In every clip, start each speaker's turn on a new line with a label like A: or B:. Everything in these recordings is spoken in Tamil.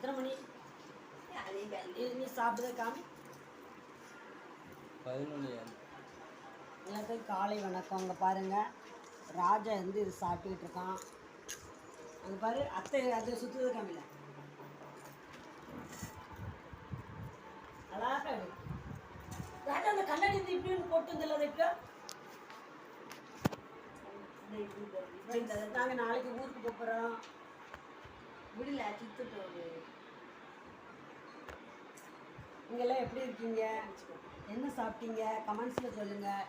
A: எத்தனை மணி நீ சாப்பிட்டதை காமி
B: 11.
A: எல்லாத்துக்கும் காலை வணக்கம். அங்கே பாருங்கள், ராஜா வந்து இது சாப்பிட்டுக்கிட்டு இருக்கான். அங்கே பாரு, அத்தை அதை சுற்றுறது காமில அழகாக ராஜா அந்த கண்ணாடி வந்து இப்படி ஒன்று போட்டு வந்துடல. இப்போ நாங்கள் நாளைக்கு ஊருக்கு போகிறோம்.
C: முடியல சுத்துட்டு.
A: நீங்கெல்லாம் எப்படி இருக்கீங்க? என்ன சாப்பிட்டீங்க? கமெண்ட்ஸில் சொல்லுங்கள்.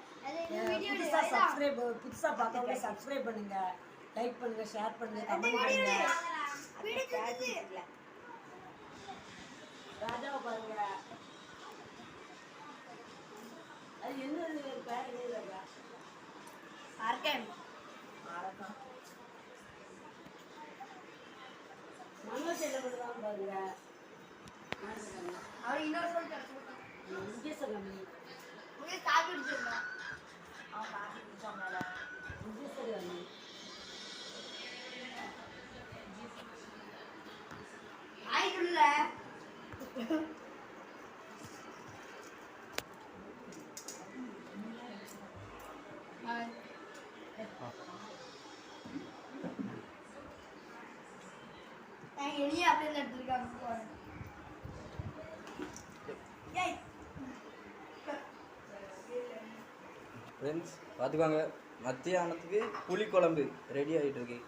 A: புதுசாக பார்க்கறவங்க சப்ஸ்கிரைப் பண்ணுங்கள், லைக் பண்ணுங்கள், ஷேர் பண்ணுங்கள், கமெண்ட் பண்ணுங்கள். ராஜாவை பாருங்க, அது என்ன பேர் இல்லையா?
C: ஆர்கேம்
A: மனோஜ் என்ன பண்ணுறாங்க பாருங்க.
C: அவர் இன்னொரு சொல்லிட்டு
A: விஜயசகமி
C: சாப்பிட்டு அவன் சாப்பிட்டு சொன்னால
A: விஜயசகமி
C: ஆயிட்டுள்ள எளிய அப்படின்னு எடுத்துருக்காங்க.
B: ஃப்ரெண்ட்ஸ் பார்த்துக்கோங்க, மத்தியானத்துக்கு புளிக்குழம்பு ரெடி ஆகிட்டு இருக்கு.